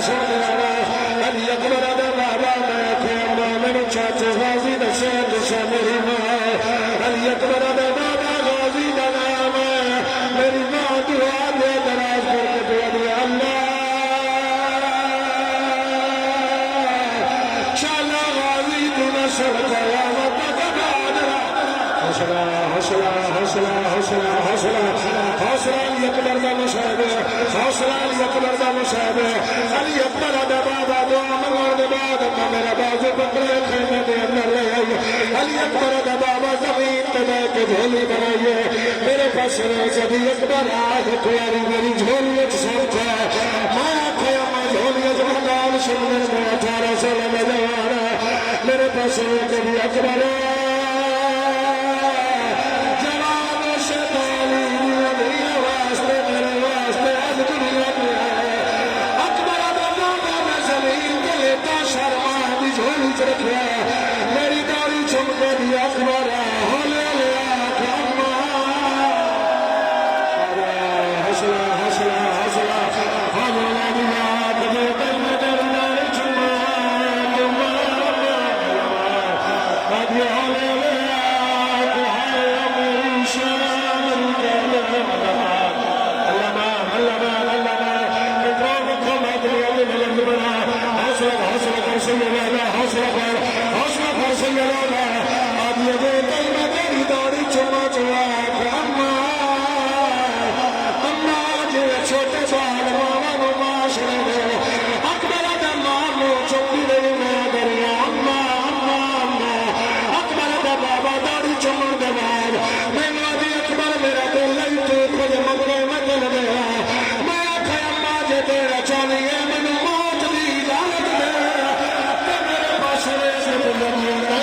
सुनने आना अली अकबर दा बाबा मैं अम्मा मेरे चाचे गाजी दसे दसे मेरी मां अली अकबर दा बाबा गाजी दा नाम मेरी मां दुआ दे दराज करके दुआ दे अल्लाह शाला गाजी तू नसर कयामत तक हौसला हौसला हौसला हौसला हौसला हौसला अली अकबर दा मुशाहिद हौसला अली अकबर दा मुशाहिद अली अकबर दा बाबा दुआ मंगण दे बाद मेरा बाजू पकड़े खेमे दे अंदर ले आई अली अकबर दा बाबा जमीन पे बैठ के झोली बनाइए मेरे पास अली अकबर आज प्यारी मेरी झोली समझा मैं आखिया मैं झोली जमदान सुनने में 18 साल में जवान मेरे पास अली अकबर मेरी दाढ़ी चमके दिया अकबर हौसला हौसला हौसला छोटे बाल मामा नो माशरे अकबर दा मामो चौकी दे मैं दरिया अम्मा अम्मा अम्मा अकबर दा बाबा दाढ़ी चमन दे बाद मैनू अली अकबर मेरा दिल लई तो खुद मगरे मगन गया मैं आखे अम्मा जे तेरा चलिए मैनू मौत दी इजाजत दे मेरे पास रेस नहीं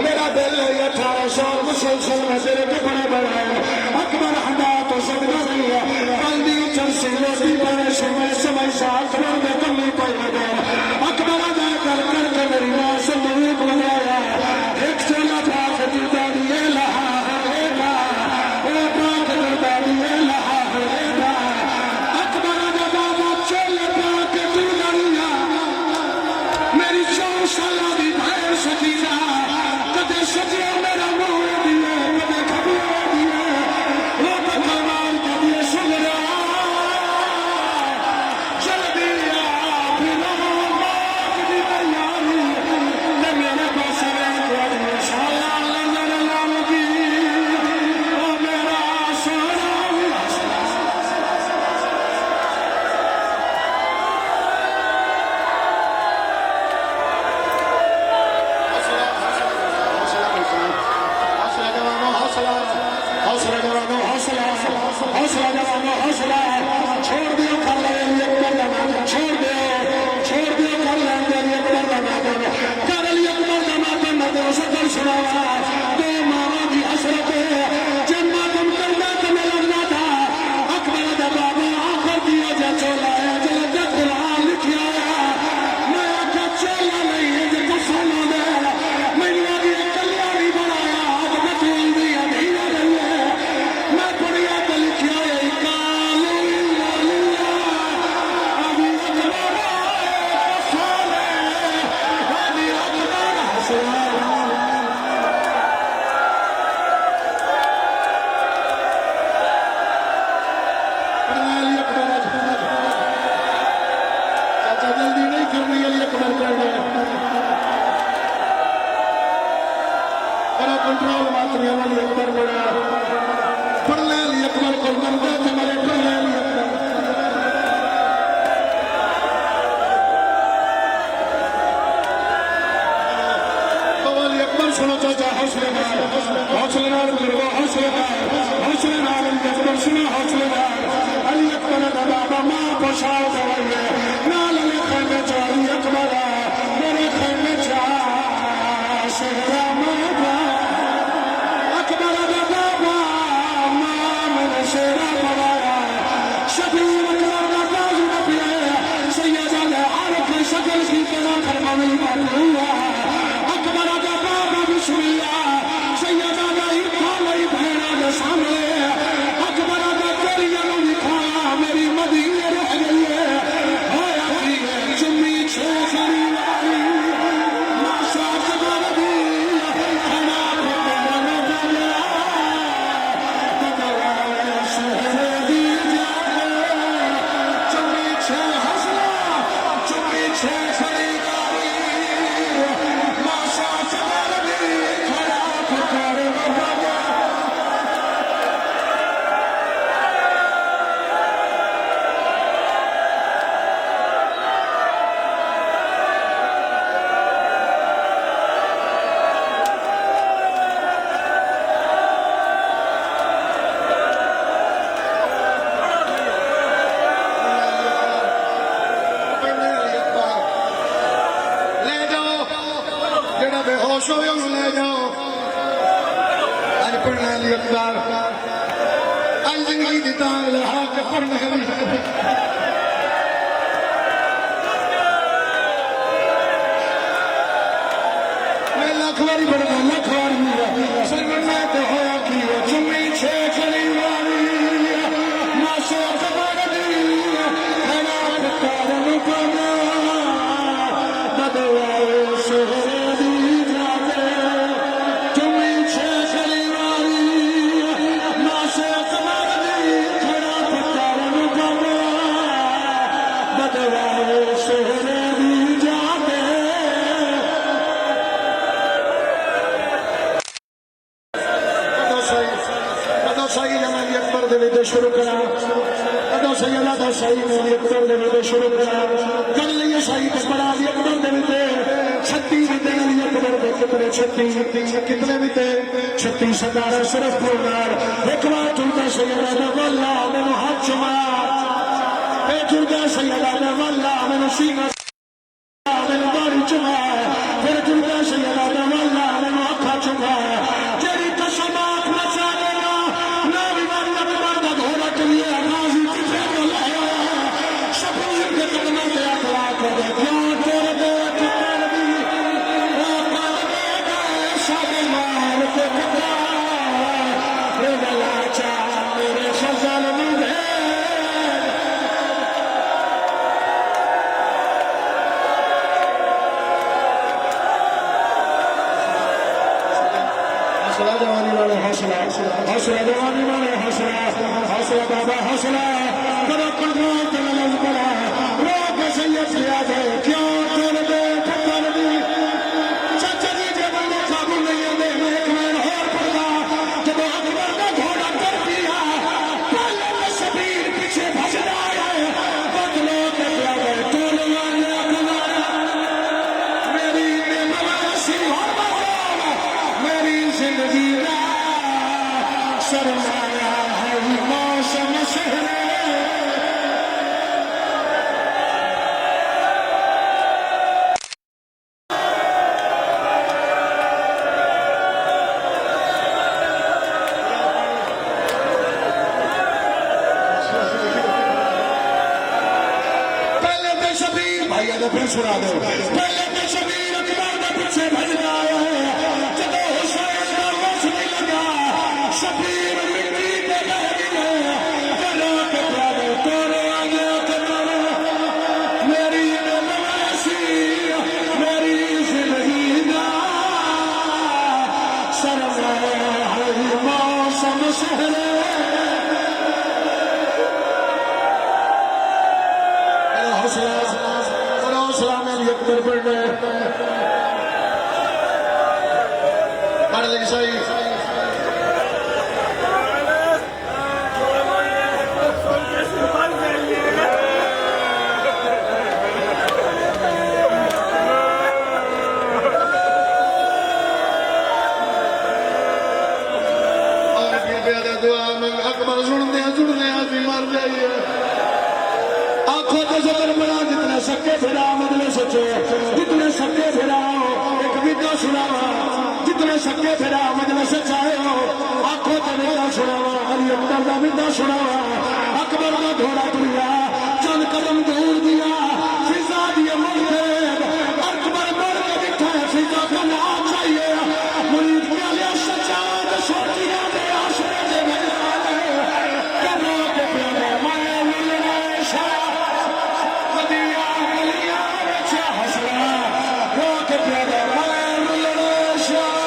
मेरा दिल 18 साल मुसलसल में तेरे के बड़ा बड़ा है अकबर हदा तो सदका नहीं है बल्दी चलसी रोटी पर समय समय साथ में कमी कोई लगा अकबर अदा कर कर के मेरी मां से मुंह बनाया एक चला था खदीजा ये लहा रहेगा वो बात करता ये लहा रहेगा अकबर अदा बाबा चले पाके तू दरिया मेरी 4 साल दी भाई सतीजा कदे सजे मेरा मुंह दिए कदे खबर दिए वो भगवान कदे सुन रहा चल कंट्रोल मातरिया वाली अकबर बड़ा पढ़ने वाली अकबर को मरदा थे मेरे पढ़ने वाली अकबर सुनो चाचा हौसले अकबर सुनो हौसले अली अकबर का बाबा मां पोशाक दवाइए नाल अली खाने चाली अकबर मेरे खाने चा शहरा मां अकबर का बाबा मां मेरे शेरा पवाया शबीर अकबर का बाजू न पिया सैयदा ने आरफ शक्ल की तना फरमानी हुआ अकबर का बाबा बिस्मिल्लाह सैयदा ने इरफा मेरी बहना के सामने अकबर का करिया लिखा मेरी मदीने रह गई है होया की चुम्मी छे खरी वाली माशा अकबर दी खना फरमान गया बदला शहर दी जाके चुम्मी छे हसना चुम्मी छे खरी वाली माशा अकबर दी खना फरमान गया ले जाओ जेड़ा बेहोश हो ले जाओ अज पढ़ने वाली अकबर अज जिंदगी की तांग लहा के पढ़ने वाली मैं लख बारी पढ़ना लख बारी सरगना तो होया की चुम्मी छे खरी वाली माशा अकबर दी खना फरमान पना बदलाए शहर दी जाके चुम्मी छे खरी वाली माशा अकबर दी खना फरमान पना बदलाए शहर दी जाके अदा सही जमानी अकबर दे विच शुरू करा अदा सही अल्लाह दा सही मेरी अकबर दे विच शुरू करा कर लिए सही ते बड़ा भी अकबर दे विच 36 विदे अली अकबर दे कितने 36 कितने विदे 36 सदारा सिर्फ बोलनार एक बार तुमदा सैयदा दा वल्ला मैनू हाथ चुमा ए तुमदा सैयदा दा वल्ला मैनू सीना मैनू बारी चुमा फिर तुमदा सैयदा दा वल्ला मैनू अखा चुमा तेरी कसम आंख नचा देना ना बीमारी अकबर दा घोड़ा चलिए राजी किसे को लाया शबीर के कदमों पे अखला कर दे क्यों तेरे दे ठिकान दी कर देगा शादी मार के कदा रे गला चा मेरे शजल में हौसला जवानी वाले हौसला हौसला जवानी वाले हौसला हौसला बाबा हौसला करो कंट्रोल चलना पड़ा रोक सैयद से आ जाए क्यों तेरे दे ठक्कर दी चाचा जी जब बंदे काबू नहीं आते एक मैन और पड़ता जब अकबर का घोड़ा कर दिया पहले में शबीर पीछे भज रहा है बदलो बदला गए टोले वाले अकबर मेरी नवासी और मेरी जिंदगी का सरमाया है मौसम शहर पहले तो शबीर भाई ने फिर सुना दो पहले तो शबीर अकबर के पीछे भज रहा है जब हुसैन का वश नहीं लगा शबीर मिट्टी पे रह गया करो के प्यारे तोरे आगे अकबर मेरी नवासी मेरी जिंदगी का सरमाया है मौसम शहर हौसला मेरी अकबर पढ़ना पढ़ ले सही दुआ में अकबर सुनते मर जाइए आंखों को जबर बना जितने सके फिरा मदले सोचो जितने सके फिराओ एक विदा सुनावा जितने सके फिरा मदले से चाहे हो आंखों को विदा सुनावा अली अकबर का विदा सुनावा अकबर का घोड़ा दुनिया चंद कदम दूर दिया फिजा दिए मुझे अकबर मर के दिखा है फिजा का नाम चाहिए मुरीद के लिए सच्चा सोचिया दे आशरे दे करो के प्यारे माया मिलना शाह मदिया मिलिया बच्चा हसना रो के प्यारे माया मिलना शाह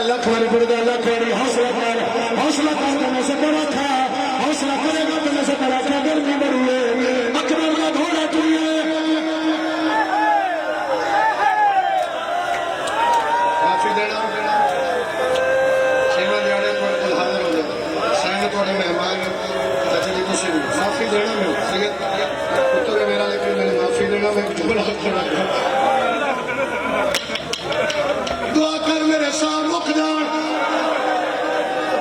लखवारी पड़ेगा लखवारी हौसला करने से बड़ा था हौसला करेगा करने से बड़ा था गर्मी बढ़ी है अकबर का घोड़ा तू माफी देना सेवा जाने थोड़े को हाजिर हो जाए संग थोड़े मेहमान अच्छा जी कुछ माफी देना मैं पुत्र है मेरा लेकिन मैंने माफी देना मैं बड़ा दुआ कर मेरे साथ मुख जान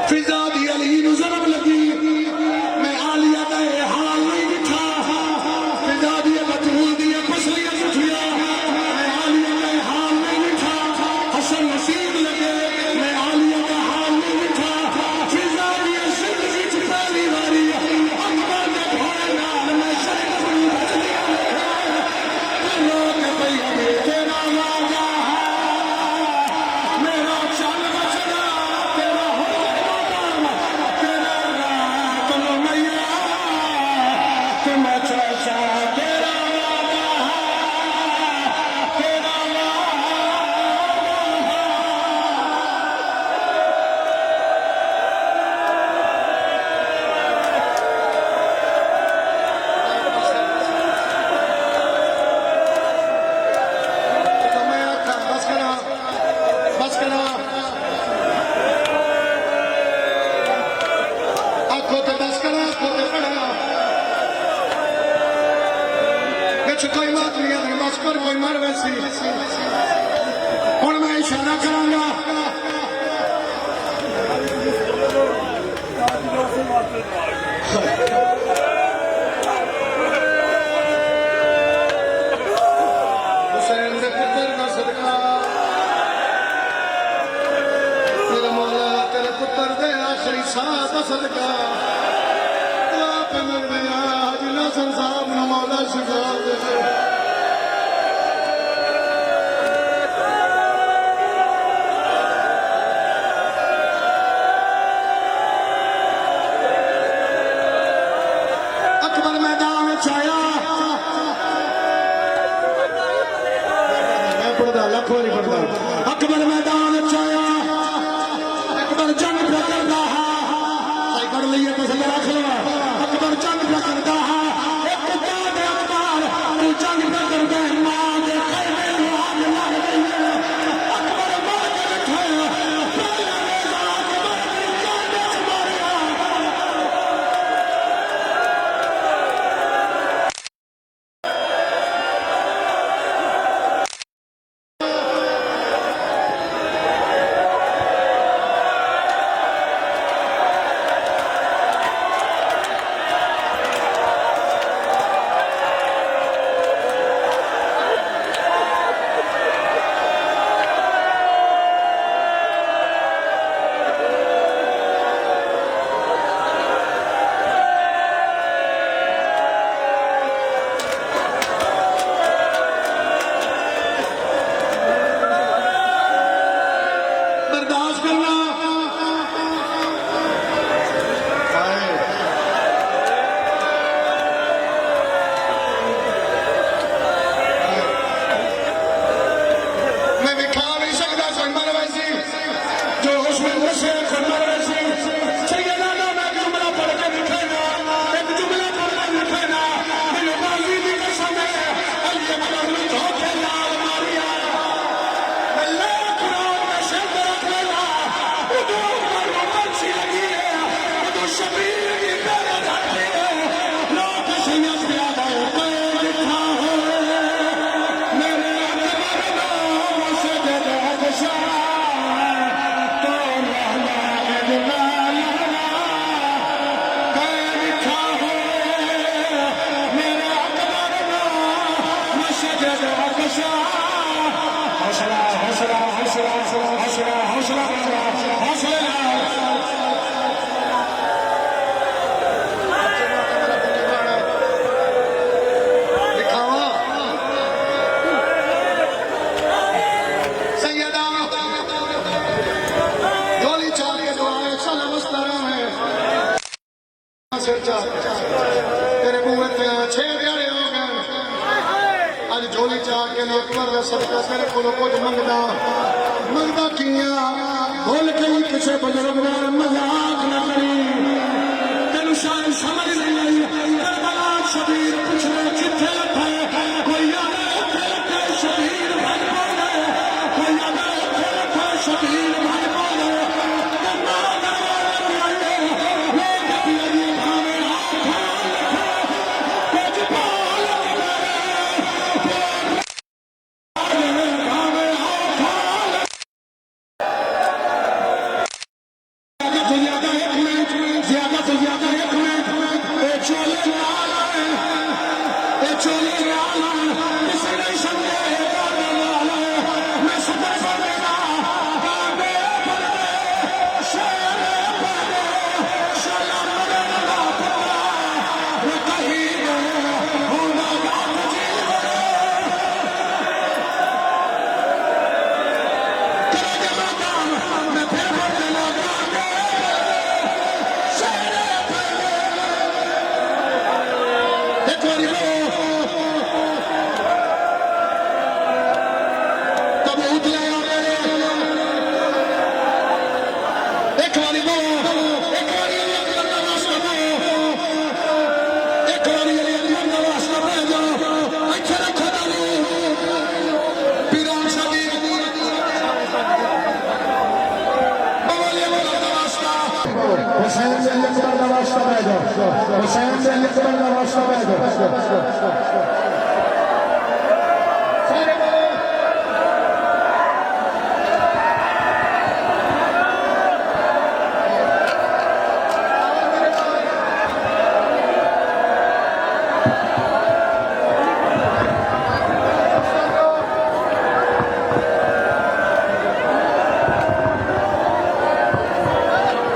फिजा दी अली जरब लगी मैं आलिया का हाल नहीं दिखा फिजा दी बतूल दी फसलियां उठिया मैं आलिया का हाल नहीं दिखा हसन नसीब लगे मैं आलिया का हाल नहीं दिखा फिजा दी जिंदगी च पहली बारी अकबर के घोड़े नाल मैं शरीफ बचलिया लोग भैया तेरा वादा मेरा चल बचना तेरा हो तेरा रात मैया तुम चाचा तेरा वादा तेरा बस करा आंखों ते बस करा आंखों ते पढ़ना बिच कोई बात नहीं है बस कर कोई मर वैसी हुण मैं इशारा करांगा हुसैन दे पुत्र का सदका तेरा मौला तेरे पुत्र दे आखिरी साथ सदका दुआ पे मिल गया जिना संसार न मौला शिफा दे अकबर मैदान में छाया मैं पढ़दा लखवारी पढ़दा अकबर मैदान में छाया अकबर जंग पे करदा है कर लिए तो सब रख लो अकबर जंग पे करदा है एक बाद अकबर तू जंग पे करदा है मां दे खैमे आग लग गई अकबर मार के बैठाया पहला नेज़ा अकबर की जान से मारिया हौसला हौसला हौसला हौसला हौसला हौसला तेरे मुंह में 6 प्यारे हो गए अज झोली चा के अकबर का सदका तेरे को कुछ मंगदा मंगदा किया बोल के किसी बुजुर्ग ने मजाक न करी तेन शायद समझ नहीं आई करबला शबीर पिछले किथे लथे कोई आगे लथे शबीर भज पाए कोई आगे लथे शबीर भज पाए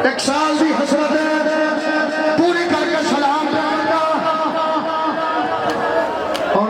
एक साल की हसरत पूरी करके सलाम और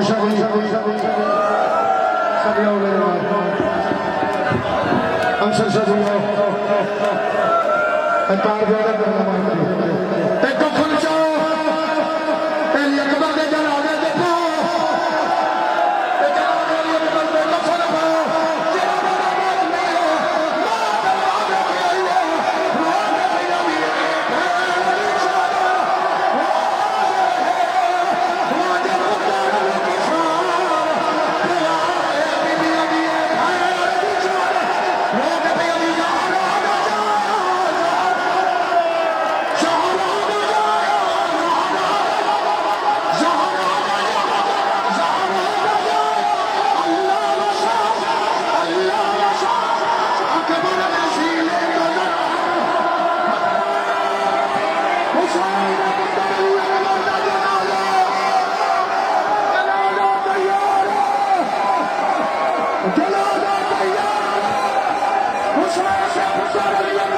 Get out of there!